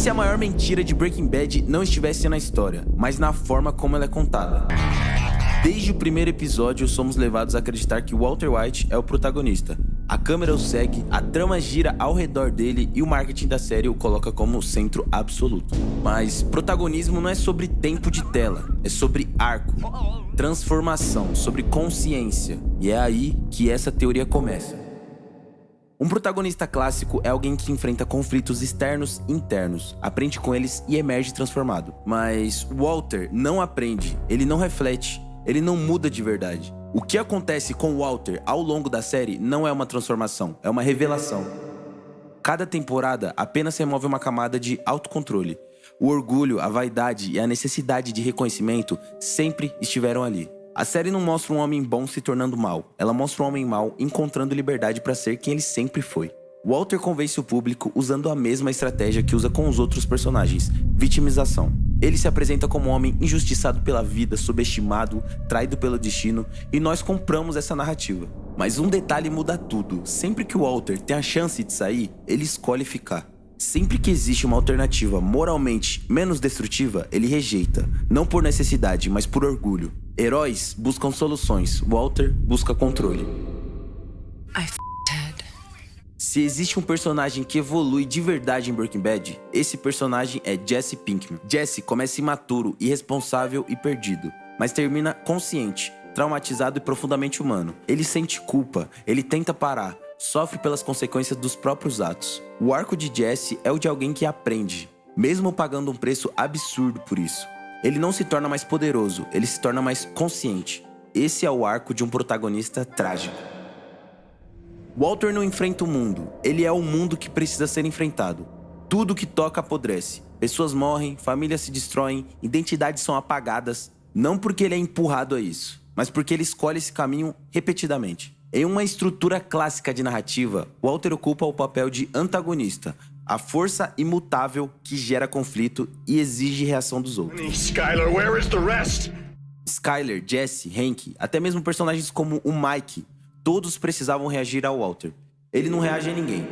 se a maior mentira de Breaking Bad não estivesse na história, mas na forma como ela é contada? Desde o primeiro episódio, somos levados a acreditar que Walter White é o protagonista. A câmera o segue, a trama gira ao redor dele e o marketing da série o coloca como o centro absoluto. Mas protagonismo não é sobre tempo de tela, é sobre arco, transformação, sobre consciência. E é aí que essa teoria começa. Um protagonista clássico é alguém que enfrenta conflitos externos e internos, aprende com eles e emerge transformado. Mas Walter não aprende, ele não reflete, ele não muda de verdade. O que acontece com Walter ao longo da série não é uma transformação, é uma revelação. Cada temporada apenas remove uma camada de autocontrole. O orgulho, a vaidade e a necessidade de reconhecimento sempre estiveram ali. A série não mostra um homem bom se tornando mal, ela mostra um homem mau encontrando liberdade para ser quem ele sempre foi. Walter convence o público usando a mesma estratégia que usa com os outros personagens, vitimização. Ele se apresenta como um homem injustiçado pela vida, subestimado, traído pelo destino, e nós compramos essa narrativa. Mas um detalhe muda tudo, sempre que o Walter tem a chance de sair, ele escolhe ficar. Sempre que existe uma alternativa moralmente menos destrutiva, ele rejeita, não por necessidade, mas por orgulho. Heróis buscam soluções, Walter busca controle. Se existe um personagem que evolui de verdade em Breaking Bad, esse personagem é Jesse Pinkman. Jesse começa imaturo, irresponsável e perdido, mas termina consciente, traumatizado e profundamente humano. Ele sente culpa, ele tenta parar, sofre pelas consequências dos próprios atos. O arco de Jesse é o de alguém que aprende, mesmo pagando um preço absurdo por isso. Ele não se torna mais poderoso, ele se torna mais consciente. Esse é o arco de um protagonista trágico. Walter não enfrenta o mundo, ele é o mundo que precisa ser enfrentado. Tudo que toca apodrece. Pessoas morrem, famílias se destroem, identidades são apagadas. Não porque ele é empurrado a isso, mas porque ele escolhe esse caminho repetidamente. Em uma estrutura clássica de narrativa, Walter ocupa o papel de antagonista, a força imutável que gera conflito e exige reação dos outros. Skyler, where is the rest? Skyler, Jesse, Hank, até mesmo personagens como o Mike, todos precisavam reagir ao Walter. Ele não reage a ninguém.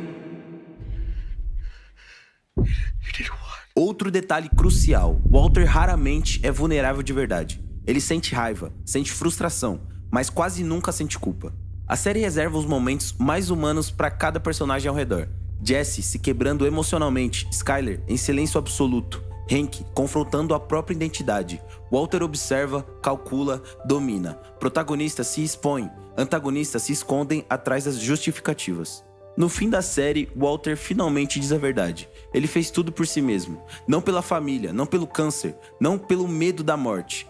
Outro detalhe crucial, Walter raramente é vulnerável de verdade. Ele sente raiva, sente frustração, mas quase nunca sente culpa. A série reserva os momentos mais humanos para cada personagem ao redor. Jesse se quebrando emocionalmente, Skyler em silêncio absoluto, Hank confrontando a própria identidade, Walter observa, calcula, domina. Protagonistas se expõem, antagonistas se escondem atrás das justificativas. No fim da série, Walter finalmente diz a verdade. Ele fez tudo por si mesmo, não pela família, não pelo câncer, não pelo medo da morte.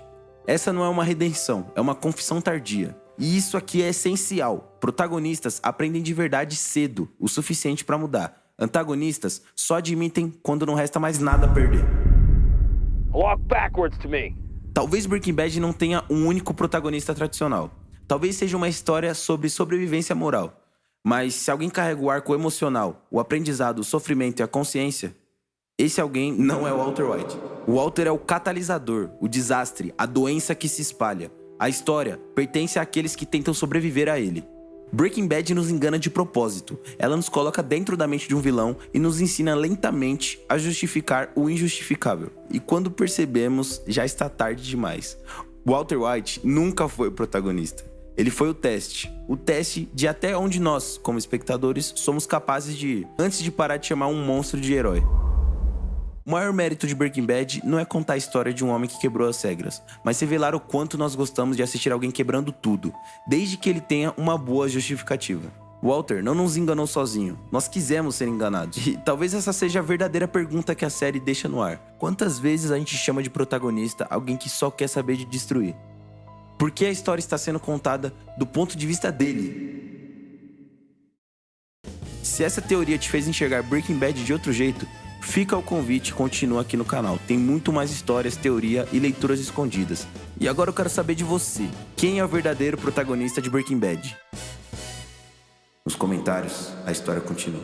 Essa não é uma redenção, é uma confissão tardia. E isso aqui é essencial. Protagonistas aprendem de verdade cedo, o suficiente para mudar. Antagonistas só admitem quando não resta mais nada a perder. Walk backwards to me. Talvez Breaking Bad não tenha um único protagonista tradicional. Talvez seja uma história sobre sobrevivência moral. Mas se alguém carrega o arco emocional, o aprendizado, o sofrimento e a consciência, esse alguém não é o Walter White. O Walter é o catalisador, o desastre, a doença que se espalha. A história pertence àqueles que tentam sobreviver a ele. Breaking Bad nos engana de propósito. Ela nos coloca dentro da mente de um vilão e nos ensina lentamente a justificar o injustificável. E quando percebemos, já está tarde demais. Walter White nunca foi o protagonista. Ele foi o teste de até onde nós, como espectadores, somos capazes de ir, antes de parar de chamar um monstro de herói. O maior mérito de Breaking Bad não é contar a história de um homem que quebrou as regras, mas revelar o quanto nós gostamos de assistir alguém quebrando tudo, desde que ele tenha uma boa justificativa. Walter não nos enganou sozinho, nós quisemos ser enganados. E talvez essa seja a verdadeira pergunta que a série deixa no ar. Quantas vezes a gente chama de protagonista alguém que só quer saber de destruir? Por que a história está sendo contada do ponto de vista dele? Se essa teoria te fez enxergar Breaking Bad de outro jeito, fica o convite e continua aqui no canal. Tem muito mais histórias, teoria e leituras escondidas. E agora eu quero saber de você. Quem é o verdadeiro protagonista de Breaking Bad? Nos comentários, a história continua.